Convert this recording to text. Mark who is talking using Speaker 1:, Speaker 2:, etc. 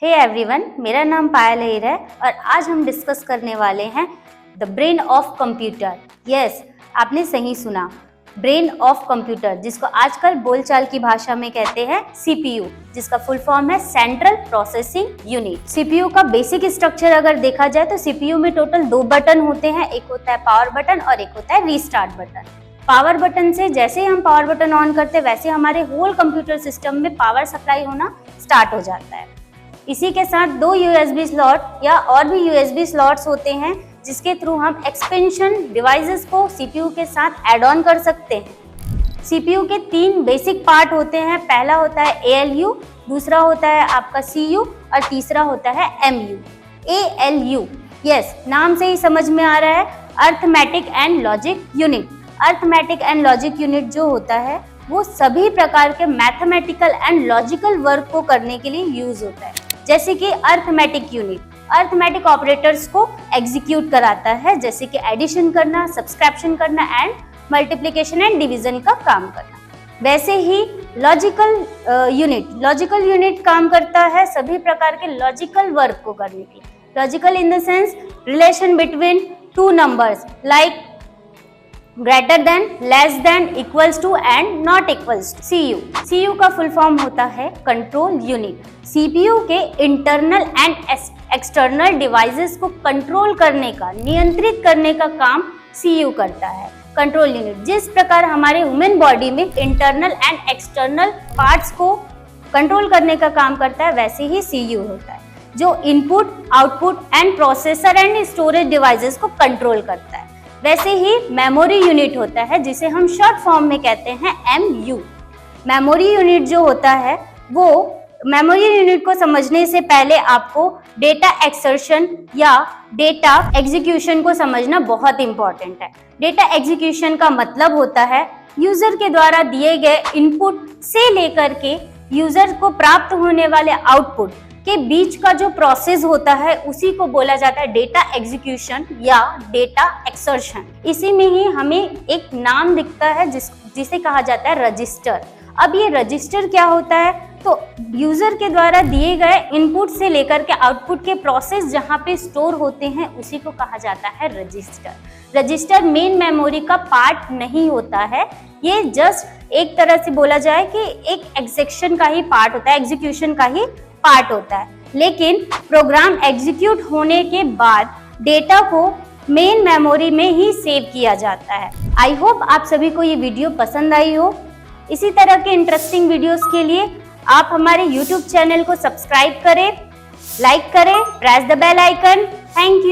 Speaker 1: Hey everyone, मेरा नाम पायल अहिर है और आज हम डिस्कस करने वाले हैं the brain of computer. Yes, आपने सही सुना, ब्रेन ऑफ कंप्यूटर, जिसको आजकल बोलचाल की भाषा में कहते हैं सीपीयू, जिसका फुल फॉर्म है सेंट्रल प्रोसेसिंग यूनिट। सीपीयू का बेसिक स्ट्रक्चर अगर देखा जाए तो सीपीयू में टोटल 2 बटन होते हैं, एक होता है पावर बटन और एक होता है रीस्टार्ट बटन। पावर बटन से जैसे ही हम पावर बटन ऑन करते हैं वैसे हमारे होल कंप्यूटर सिस्टम में पावर सप्लाई होना स्टार्ट हो जाता है। इसी के साथ 2 USB स्लॉट या और भी USB स्लॉट्स होते हैं जिसके थ्रू हम एक्सपेंशन डिवाइसेस को CPU के साथ ऐड ऑन कर सकते हैं। CPU के 3 बेसिक पार्ट होते हैं। पहला होता है ALU, दूसरा होता है आपका CU और तीसरा होता है MU। ALU, यस, नाम से ही समझ में आ रहा है, arithmetic and logic unit. Arithmetic and logic unit जो होता है वो सभी प्रकार के मैथमेटिकल एंड लॉजिकल वर्क को करने के लिए यूज होता है। जैसे कि अर्थमेटिक यूनिट अर्थमेटिक ऑपरेटर्स को एग्जीक्यूट कराता है, जैसे कि एडिशन करना, सब्सट्रैक्शन करना एंड मल्टीप्लिकेशन एंड डिवीजन का काम करना। वैसे ही लॉजिकल यूनिट काम करता है सभी प्रकार के लॉजिकल वर्क को करने के लिए। Logical in the sense relation between 2 numbers like greater than, less than, equals to and not equals to. CU का फुल फॉर्म होता है कंट्रोल यूनिट। CPU के इंटरनल एंड एक्सटर्नल डिवाइसेस को कंट्रोल करने का, नियंत्रित करने का काम CU करता है। कंट्रोल यूनिट जिस प्रकार हमारे ह्यूमन बॉडी में इंटरनल एंड एक्सटर्नल पार्ट्स को कंट्रोल करने का काम करता है, वैसे ही CU होता है जो input, output and processor and storage devices को कंट्रोल करता है। वैसे ही मेमोरी यूनिट होता है जिसे हम शॉर्ट फॉर्म में कहते हैं MU। मेमोरी यूनिट जो होता है वो मेमोरी यूनिट को समझने से पहले आपको डेटा एक्सर्शन या डेटा एग्जीक्यूशन को समझना बहुत इंपॉर्टेंट है। डेटा एग्जीक्यूशन का मतलब होता है यूजर के द्वारा दिए गए इनपुट से लेकर के यूजर को प्राप्त होने वाले आउटपुट के बीच का जो प्रोसेस होता है उसी को बोला जाता है डेटा एग्जीक्यूशन या डेटा एक्सर्शन। इसी में ही हमें एक नाम दिखता है जिसे कहा जाता है रजिस्टर। अब ये रजिस्टर क्या होता है, तो यूजर के द्वारा दिए गए इनपुट से लेकर के आउटपुट के प्रोसेस जहाँ पे स्टोर होते हैं उसी को कहा जाता है रजिस्टर। रजिस्टर मेन मेमोरी का पार्ट नहीं होता है, ये जस्ट एक तरह से बोला जाए कि एक एग्जीक्यूशन का ही पार्ट होता है, एग्जीक्यूशन का ही पार्ट होता है। लेकिन प्रोग्राम एग्जीक्यूट होने के बाद डेटा को मेन मेमोरी में ही सेव किया जाता है। आई होप आप सभी को ये वीडियो पसंद आई हो। इसी तरह के इंटरेस्टिंग वीडियोस के लिए आप हमारे YouTube चैनल को सब्सक्राइब करें, लाइक करें, press the bell icon. Thank you.